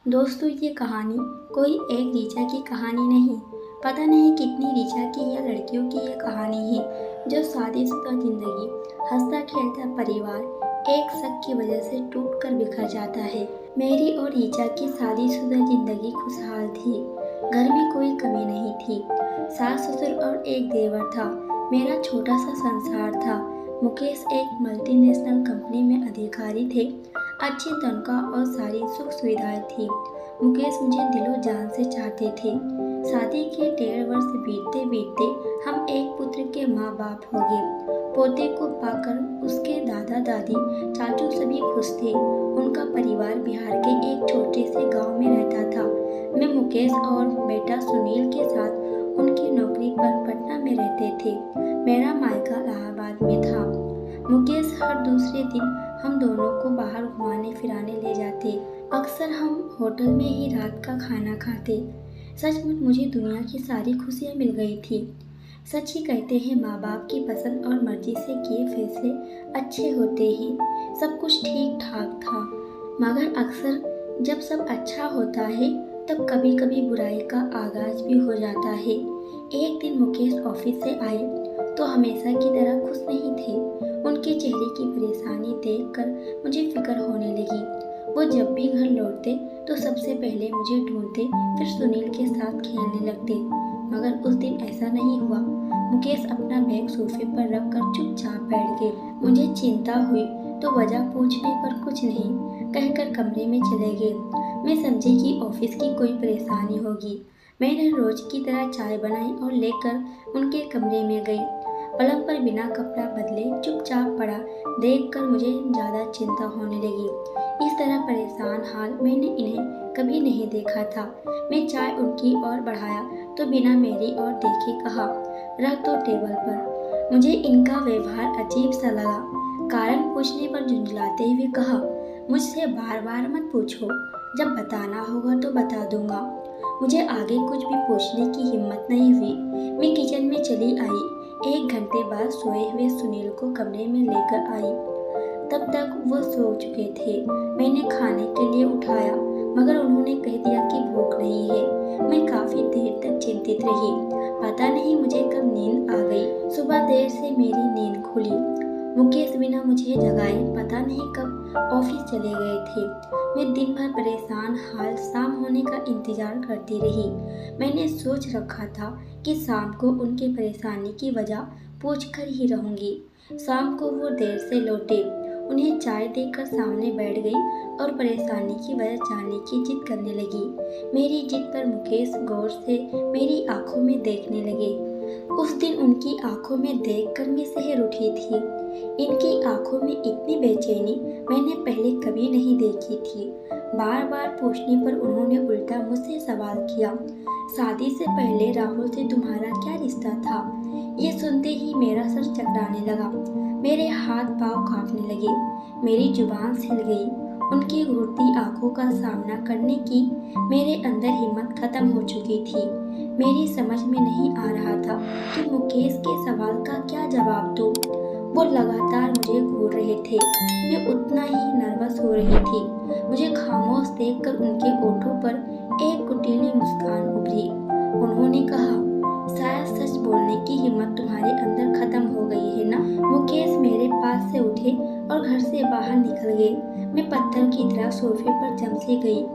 दोस्तों, ये कहानी कोई एक ऋचा की कहानी नहीं। पता नहीं कितनी ऋचा की या लड़कियों की ये कहानी है जो शादीशुदा जिंदगी, हंसता खेलता परिवार एक शक की वजह से टूट कर बिखर जाता है। मेरी और ऋचा की शादीशुदा जिंदगी खुशहाल थी। घर में कोई कमी नहीं थी। सास ससुर और एक देवर था। मेरा छोटा सा संसार था। मुकेश एक मल्टीनेशनल कंपनी में अधिकारी थे। अच्छी तनख्वाह और सारी सुख सुविधाएं थी। मुकेश मुझे दिलो जान से चाहते थे। शादी के 1.5 वर्ष बीतते बीतते हम एक पुत्र के माँ बाप हो गए। पोते को पाकर उसके दादा दादी चाचू सभी खुश थे। उनका परिवार बिहार के एक छोटे से गांव में रहता था। मैं मुकेश और बेटा सुनील के साथ उनकी नौकरी पर पटना में रहते थे। मेरा मायका इलाहाबाद में था। मुकेश हर दूसरे दिन हम दोनों को बाहर घुमाने फिराने ले जाते। अक्सर हम होटल में ही रात का खाना खाते। सचमुच मुझे दुनिया की सारी खुशियाँ मिल गई थी। सच ही कहते हैं, माँ बाप की पसंद और मर्जी से किए फैसले अच्छे होते ही सब कुछ ठीक ठाक था। मगर अक्सर जब सब अच्छा होता है तब कभी कभी बुराई का आगाज भी हो जाता है। एक दिन मुकेश ऑफिस से आए तो हमेशा की तरह खुश नहीं थे। उनके चेहरे की परेशानी देखकर मुझे फिक्र होने लगी। वो जब भी घर लौटते तो सबसे पहले मुझे ढूंढते, फिर सुनील के साथ खेलने लगते। मगर उस दिन ऐसा नहीं हुआ। मुकेश अपना बैग सोफे पर रख कर चुपचाप बैठ गए। मुझे चिंता हुई तो वजह पूछने पर कुछ नहीं कहकर कमरे में चले गए। मैं समझी कि ऑफिस की कोई परेशानी होगी। मैंने रोज की तरह चाय बनाई और लेकर उनके कमरे में गई। पलंग पर बिना कपड़ा बदले चुपचाप पड़ा देखकर मुझे ज़्यादा चिंता होने लगी। इस तरह परेशान हाल मैंने इन्हें कभी नहीं देखा था। मैं चाय उनकी ओर बढ़ाया तो बिना मेरी ओर देखे कहा, रख दो टेबल पर। मुझे इनका व्यवहार अजीब सा लगा। कारण पूछने पर झुंझलाते हुए कहा, मुझसे बार बार मत पूछो, जब बताना होगा तो बता दूंगा। मुझे आगे कुछ भी पूछने की हिम्मत नहीं हुई। मैं किचन में चली आई। 1 घंटे बाद सोए हुए सुनील को कमरे में लेकर आई। तब तक वो सो चुके थे। मैंने खाने के लिए उठाया मगर उन्होंने कह दिया कि भूख नहीं है। मैं काफी देर तक चिंतित रही। पता नहीं मुझे कब नींद आ गई। सुबह देर से मेरी नींद खुली। मुकेश बिना मुझे जगाए पता नहीं कब ऑफिस चले गए थे। मैं दिन भर परेशान हाल शाम होने का इंतजार करती रही। मैंने सोच रखा था कि शाम को उनके परेशानी की वजह पूछकर ही रहूंगी। शाम को वो देर से लौटे। उन्हें चाय देकर सामने बैठ गई और परेशानी की वजह जानने की जिद करने लगी। मेरी जिद पर मुकेश गौर से मेरी आंखों में देखने लगे। उस दिन उनकी आंखों में देखकर मैं सहर उठी थी। इनकी आंखों में इतनी बेचैनी मैंने पहले कभी नहीं देखी थी। बार बार पूछने पर उन्होंने उल्टा मुझसे सवाल किया, शादी से पहले राहुल से तुम्हारा क्या रिश्ता था? ये सुनते ही मेरा सर चकराने लगा। मेरे हाथ पांव कांपने लगे। मेरी जुबान हिल गई। उनकी घूरती आंखों का सामना करने की मेरे अंदर हिम्मत खत्म हो चुकी थी। मेरी समझ में नहीं आ रहा था कि मुकेश के सवाल का क्या जवाब दूं। वो लगातार मुझे घूर रहे थे। मैं उतना ही नर्वस हो रही थी। मुझे खामोश देखकर उनके होठों पर एक कुटिल मुस्कान उभरी। उन्होंने कहा, शायद सच बोलने की हिम्मत तुम्हारे अंदर खत्म हो गई है ना? मुकेश मेरे पास से उठे और घर से बाहर निकल गए। मैं पत्थर की तरह सोफे पर जम से गई।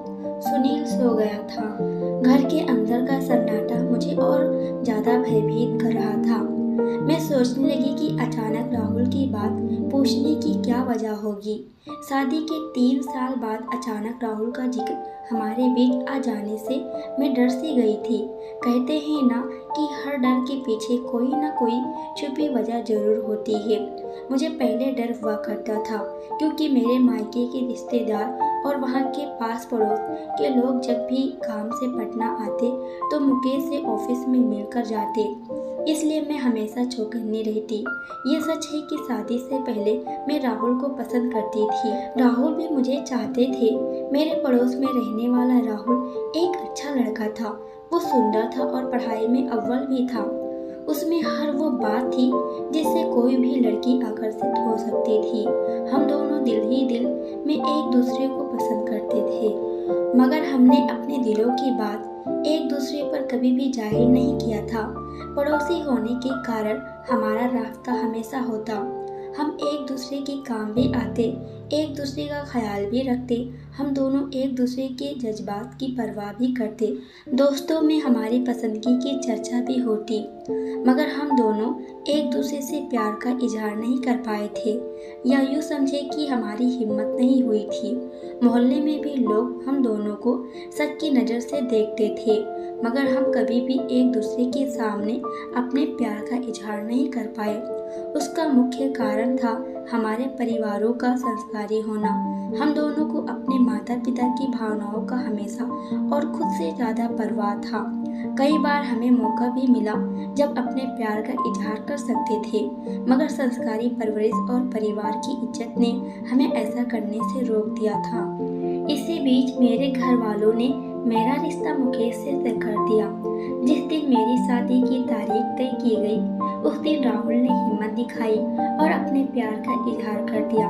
सुनील सो गया था। घर के अंदर का सन्नाटा मुझे और ज्यादा भयभीत कर रहा था। मैं सोचने लगी कि अचानक राहुल की बात पूछने की क्या वजह होगी। शादी के 3 साल बाद अचानक राहुल का जिक्र हमारे बीच आ जाने से मैं डर सी गई थी। कहते हैं ना कि हर डर के पीछे कोई ना कोई छुपी वजह जरूर होती है। मुझे पहले डर हुआ करता था क्योंकि मेरे मायके के रिश्तेदार और वहाँ के पास पड़ोस के लोग जब भी काम से पटना आते तो मुकेश से ऑफिस में मिलकर जाते, इसलिए मैं हमेशा चौकन्नी रहती। ये सच है कि शादी से पहले मैं राहुल को पसंद करती थी। राहुल भी मुझे चाहते थे। मेरे पड़ोस में रहने वाला राहुल एक अच्छा लड़का था। वो सुंदर था और पढ़ाई में अव्वल भी था। उसमें हर वो बात थी जिससे कोई भी लड़की आकर्षित हो सकती थी। हम दोनों दिल ही दिल में एक दूसरे को पसंद करते थे, मगर हमने अपने दिलों की बात एक दूसरे पर कभी भी जाहिर नहीं किया था। पड़ोसी होने के कारण हमारा रास्ता हमेशा होता। हम एक दूसरे के काम भी आते, एक दूसरे का ख्याल भी रखते। हम दोनों एक दूसरे के जज्बात की परवाह भी करते। दोस्तों में हमारी पसंदगी की चर्चा भी होती, मगर हम दोनों एक दूसरे से प्यार का इजहार नहीं कर पाए थे, या यूँ समझे कि हमारी हिम्मत नहीं हुई थी। मोहल्ले में भी लोग हम दोनों को शक की नज़र से देखते थे, मगर हम कभी भी एक दूसरे के सामने अपने प्यार का इजहार नहीं कर पाए। उसका मुख्य कारण था हमारे परिवारों का संस्कारी होना। हम दोनों को अपने माता पिता की भावनाओं का हमेशा और खुद से ज़्यादा परवाह था। कई बार हमें मौका भी मिला जब अपने प्यार का इजहार कर सकते थे, मगर संस्कारी परवरिश और परिवार की इज्जत ने हमें ऐसा करने से रोक दिया था। इसी बीच मेरे घर वालों ने मेरा रिश्ता मुकेश से तय कर दिया। जिस दिन मेरी शादी की तारीख तय की गई, उस दिन राहुल ने हिम्मत दिखाई और अपने प्यार का इजहार कर दिया,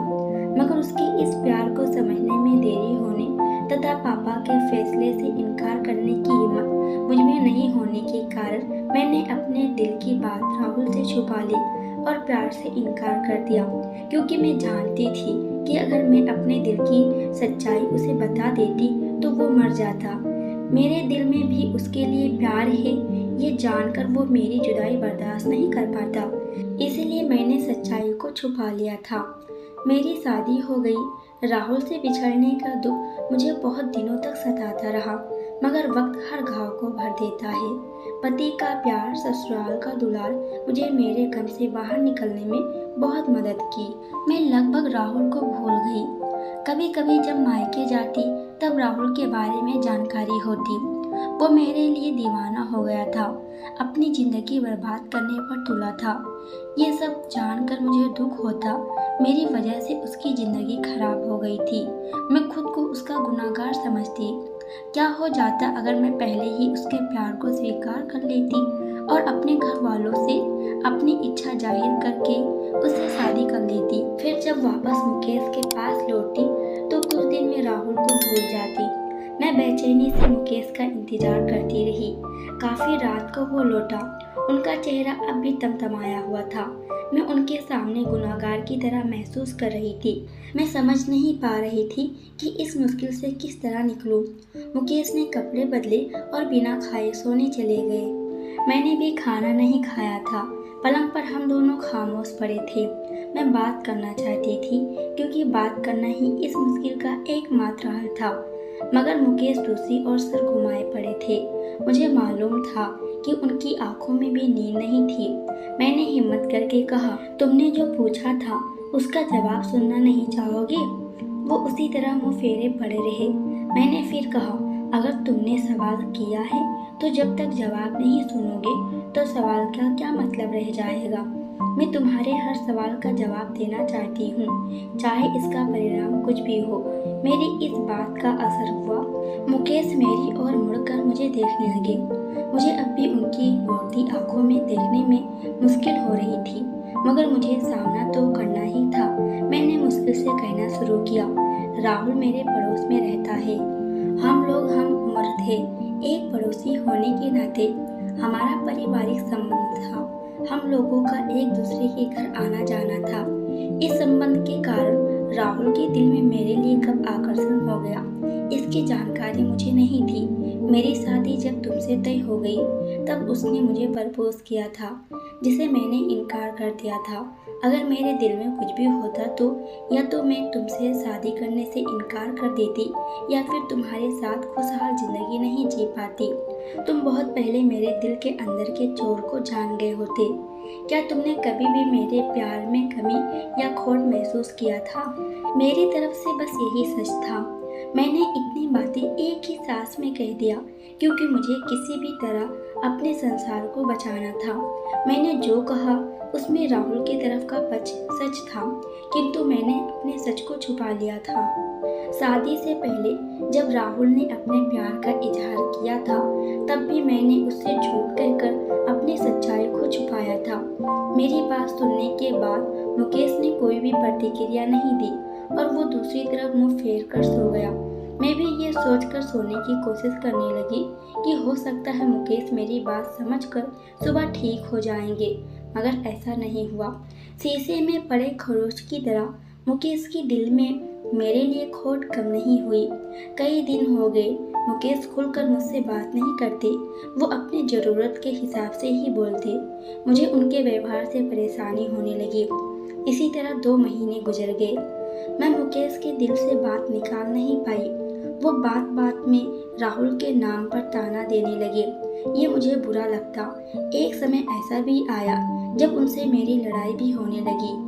मगर उसके इस प्यार को समझने में देरी होने तथा पापा के फैसले से इनकार करने की हिम्मत मुझ में नहीं होने के कारण मैंने अपने दिल की बात राहुल से छुपा ली और प्यार से इनकार कर दिया, क्योंकि मैं जानती थी कि अगर मैं अपने दिल की सच्चाई उसे बता देती तो वो मर जाता। मेरे दिल में भी उसके लिए प्यार है, ये जानकर वो मेरी जुदाई बर्दाश्त नहीं कर पाता, इसलिए मैंने सच्चाई को छुपा लिया था। मेरी शादी हो गई। राहुल से बिछड़ने का दुख मुझे बहुत दिनों तक सताता रहा, मगर वक्त हर घाव को भर देता है। पति का प्यार, ससुराल का दुलार मुझे मेरे गम से बाहर निकलने में बहुत मदद की। मैं लगभग राहुल को भूल गई। कभी कभी जब मायके जाती तब राहुल के बारे में जानकारी होती। वो मेरे लिए दीवाना हो गया था, अपनी जिंदगी बर्बाद करने पर तुला था। ये सब जानकर मुझे दुख होता। मेरी वजह से उसकी ज़िंदगी खराब हो गई थी। मैं खुद को उसका गुनाहगार समझती। क्या हो जाता अगर मैं पहले ही उसके प्यार को स्वीकार कर लेती और अपने घर वालों से अपनी इच्छा जाहिर करके उससे शादी कर लेती। फिर जब वापस मुकेश के पास लौटती तो कुछ दिन में राहुल को भूल जाती। मैं बेचैनी से मुकेश का इंतजार करती रही। काफ़ी रात को वो लौटा। उनका चेहरा अब भी तमतमाया हुआ था। मैं उनके सामने गुनहगार की तरह महसूस कर रही थी। मैं समझ नहीं पा रही थी कि इस मुश्किल से किस तरह निकलूं। मुकेश ने कपड़े बदले और बिना खाए सोने चले गए। मैंने भी खाना नहीं खाया था। पलंग पर हम दोनों खामोश पड़े थे। मैं बात करना चाहती थी, क्योंकि बात करना ही इस मुश्किल का एकमात्र हल था, मगर मुकेश दूसरी ओर सर घुमाए पड़े थे। मुझे मालूम था कि उनकी आंखों में भी नींद नहीं थी। मैंने हिम्मत करके कहा, तुमने जो पूछा था उसका जवाब सुनना नहीं चाहोगे? वो उसी तरह मुंह फेरे पड़े रहे। मैंने फिर कहा, अगर तुमने सवाल किया है तो जब तक जवाब नहीं सुनोगे तो सवाल का क्या मतलब रह जाएगा। मैं तुम्हारे हर सवाल का जवाब देना चाहती हूँ, चाहे इसका परिणाम कुछ भी हो। मेरी इस बात का असर हुआ। मुकेश मेरी ओर मुड़कर मुझे देखने लगे। मुझे अब भी उनकी रोती आंखों में देखने में मुश्किल हो रही थी, मगर मुझे सामना तो करना ही था। मैंने मुश्किल से कहना शुरू किया, राहुल मेरे पड़ोस में रहता है। हम लोग हम उम्र थे। एक पड़ोसी होने के नाते हमारा पारिवारिक संबंध था। हम लोगों का एक दूसरे के घर आना जाना था। इस संबंध के कारण राहुल के दिल में मेरे लिए कब आकर्षण हो गया, इसकी जानकारी मुझे नहीं थी। मेरी शादी जब तुमसे तय हो गई तब उसने मुझे प्रपोज किया था, जिसे मैंने इनकार कर दिया था। अगर मेरे दिल में कुछ भी होता तो या तो मैं तुमसे शादी करने से इनकार कर देती, या फिर तुम्हारे साथ खुशहाल जिंदगी नहीं जी पाती। तुम बहुत पहले मेरे दिल के अंदर के चोर को जान गए होते। क्या तुमने कभी भी मेरे प्यार में कमी या खोट महसूस किया था? मेरी तरफ से बस यही सच था। मैंने इतनी बातें एक ही सांस में कह दिया, क्योंकि मुझे किसी भी तरह अपने संसार को बचाना था। मैंने जो कहा उसमें राहुल की तरफ का पक्ष सच था, किंतु मैंने अपने सच को छुपा लिया था। शादी से पहले जब राहुल ने अपने प्यार का इजहार किया था, तब भी मैंने उससे झूठ कहकर अपनी सच्चाई को छुपाया था। मेरी बात सुनने के बाद मुकेश ने कोई भी प्रतिक्रिया नहीं दी और वो दूसरी तरफ मुंह फेर कर सो गया। मैं भी ये सोचकर सोने की कोशिश करने लगी कि हो सकता है मुकेश मेरी बात समझकर सुबह ठीक हो जाएंगे, मगर ऐसा नहीं हुआ। शीशे में पड़े खरोच की तरह मुकेश के दिल में मेरे लिए खोट कम नहीं हुई। कई दिन हो गए मुकेश खुलकर मुझसे बात नहीं करते, वो अपनी ज़रूरत के हिसाब से ही बोलते। मुझे उनके व्यवहार से परेशानी होने लगी। इसी तरह 2 महीने गुजर गए। मैं मुकेश के दिल से बात निकाल नहीं पाई। वो बात बात में राहुल के नाम पर ताना देने लगे। ये मुझे बुरा लगता। एक समय ऐसा भी आया जब उनसे मेरी लड़ाई भी होने लगी।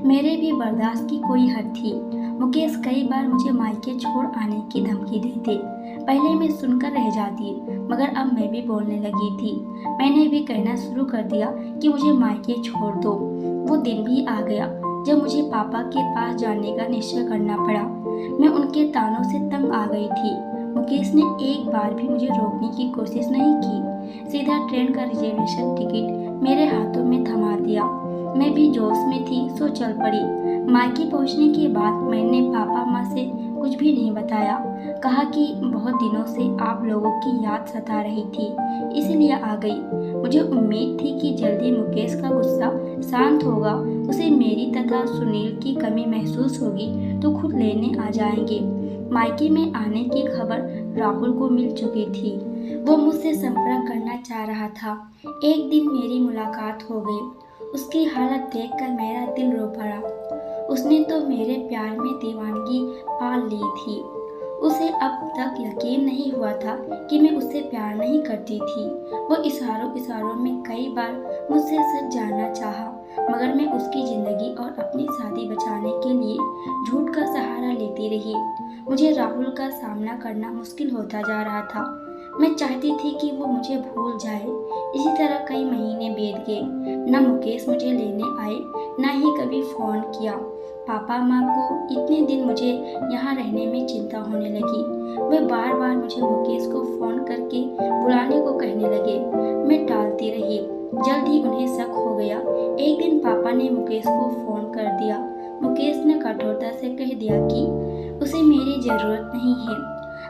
मेरे भी बर्दाश्त की कोई हद थी। मुकेश कई बार मुझे मायके छोड़ आने की धमकी देते। पहले मैं सुनकर रह जाती, मगर अब मैं भी बोलने लगी थी। मैंने भी कहना शुरू कर दिया कि मुझे मायके छोड़ दो। वो दिन भी आ गया जब मुझे पापा के पास जाने का निश्चय करना पड़ा। मैं उनके तानों से तंग आ गई थी। मुकेश ने एक बार भी मुझे रोकने की कोशिश नहीं की। सीधा ट्रेन का रिजर्वेशन टिकट मेरे हाथों में थमा दिया। मैं भी जोश में थी, सो चल पड़ी। मायके पहुंचने के बाद मैंने पापा माँ से कुछ भी नहीं बताया। कहा कि बहुत दिनों से आप लोगों की याद सता रही थी, इसलिए आ गई। मुझे उम्मीद थी कि जल्दी मुकेश का गुस्सा शांत होगा, उसे मेरी तथा सुनील की कमी महसूस होगी तो खुद लेने आ जाएंगे। मायके में आने की खबर राहुल को मिल चुकी थी। वो मुझसे संपर्क करना चाह रहा था। एक दिन मेरी मुलाकात हो गई। उसकी हालत देखकर मेरा दिल रो पड़ा। उसने तो मेरे प्यार में दीवानगी पाल ली थी। उसे अब तक यकीन नहीं हुआ था कि मैं उससे प्यार नहीं करती थी। वो इशारों इशारों में कई बार मुझसे सच जानना चाहा, मगर मैं उसकी ज़िंदगी और अपनी शादी बचाने के लिए झूठ का सहारा लेती रही। मुझे राहुल का सामना करना मुश्किल होता जा रहा था। मैं चाहती थी कि वो मुझे भूल जाए। इसी तरह कई महीने बीत गए। न मुकेश मुझे लेने आए, न ही कभी फ़ोन किया। पापा माँ को इतने दिन मुझे यहाँ रहने में चिंता होने लगी। वे बार बार मुझे मुकेश को फ़ोन करके बुलाने को कहने लगे। मैं टालती रही। जल्द ही उन्हें शक हो गया। एक दिन पापा ने मुकेश को फ़ोन कर दिया। मुकेश ने कठोरता से कह दिया कि उसे मेरी ज़रूरत नहीं है,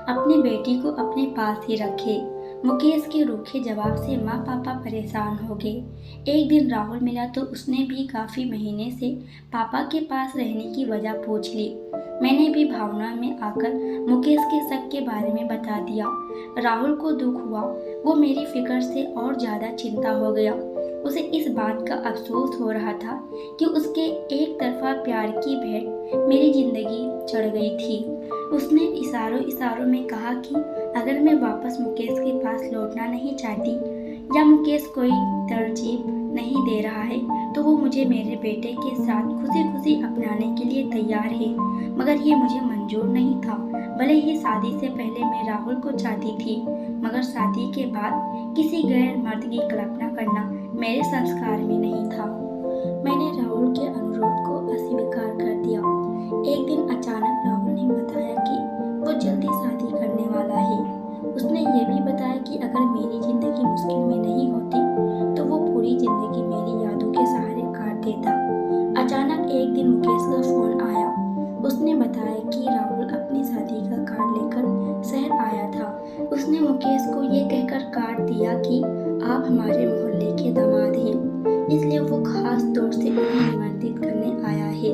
अपनी बेटी को अपने पास ही रखे। मुकेश के रूखे जवाब से माँ पापा परेशान हो गए। एक दिन राहुल मिला तो उसने भी काफ़ी महीने से पापा के पास रहने की वजह पूछ ली। मैंने भी भावना में आकर मुकेश के शक के बारे में बता दिया। राहुल को दुख हुआ। वो मेरी फिक्र से और ज़्यादा चिंता हो गया। उसे इस बात का अफसोस हो रहा था कि उसके एक तरफा प्यार की भेंट मेरी ज़िंदगी चढ़ गई थी। उसने इशारों इशारों में कहा कि अगर मैं वापस मुकेश के पास लौटना नहीं चाहती या मुकेश कोई तरजीह नहीं दे रहा है तो वो मुझे मेरे बेटे के साथ खुशी खुशी अपनाने के लिए तैयार है। मगर ये मुझे मंजूर नहीं था। भले ही शादी से पहले मैं राहुल को चाहती थी, मगर शादी के बाद किसी गैर मर्द की कल्पना करना मेरे संस्कार में नहीं था। मैंने राहुल के अनुरोध को अस्वीकार कर दिया। एक दिन अचानक राहुल ने बताया कि वो जल्दी शादी करने वाला है। उसने ये भी बताया कि अगर मेरी ज़िंदगी मुश्किल में नहीं होती तो वो पूरी ज़िंदगी मेरी यादों के सहारे काट देता। अचानक एक दिन मुकेश का फ़ोन आया। उसने बताया कि राहुल अपनी शादी का कार्ड लेकर शहर आया था। उसने मुकेश को ये कहकर कार्ड दिया कि आप हमारे मोहल्ले के दामाद हैं, इसलिए वो खास तौर से उन्हें निमंत्रित करने आया है।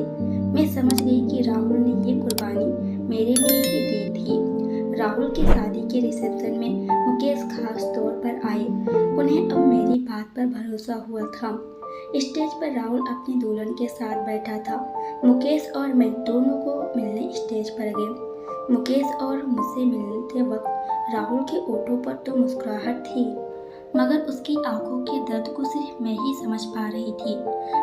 मैं समझ गई कि राहुल ने ये कुर्बानी मेरे लिए ही दी थी। राहुल की शादी के रिसेप्शन में मुकेश खास तौर पर आए। उन्हें अब मेरी बात पर भरोसा हुआ था। स्टेज पर राहुल अपनी दुल्हन के साथ बैठा था। मुकेश और मैं दोनों को मिलने स्टेज पर गए। मुकेश और मुझसे मिलते वक्त राहुल के ओठों पर तो मुस्कुराहट थी, मगर उसकी आंखों के दर्द को सिर्फ मैं ही समझ पा रही थी।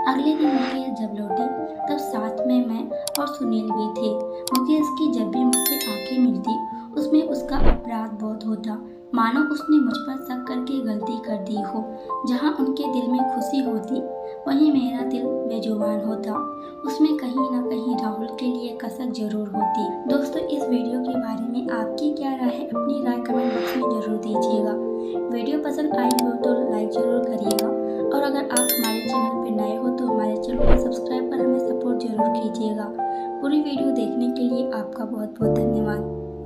अगले दिन मुकेश जब लौटे तब साथ में मैं और सुनील भी थे। मुकेश की जब भी मुझसे आंखें मिलती उसमें उसका अपराध बोध होता, मानो उसने मुझ पर शक करके गलती कर दी हो। जहाँ उनके दिल में खुशी होती वहीं मेरा दिल बेजुबान होता। उसमें कहीं ना कहीं राहुल के लिए कसक जरूर होती। दोस्तों, इस वीडियो के बारे में आपकी क्या राय है? अपनी राय कमेंट बॉक्स में जरूर दीजिएगा। वीडियो पसंद आई हो तो लाइक ज़रूर करिएगा और अगर आप हमारे चैनल पर नए हो तो हमारे चैनल को सब्सक्राइब कर हमें सपोर्ट ज़रूर कीजिएगा। पूरी वीडियो देखने के लिए आपका बहुत बहुत धन्यवाद।